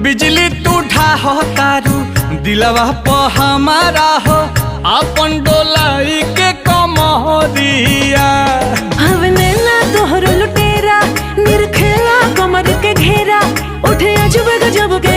बिजली तू ढाहो तारू दिलवा प हमारा हो अपन डोलाई के कमरिया। हवने ना तोहर लुटेरा निरखेला कमर के घेरा उठे अजब गजब के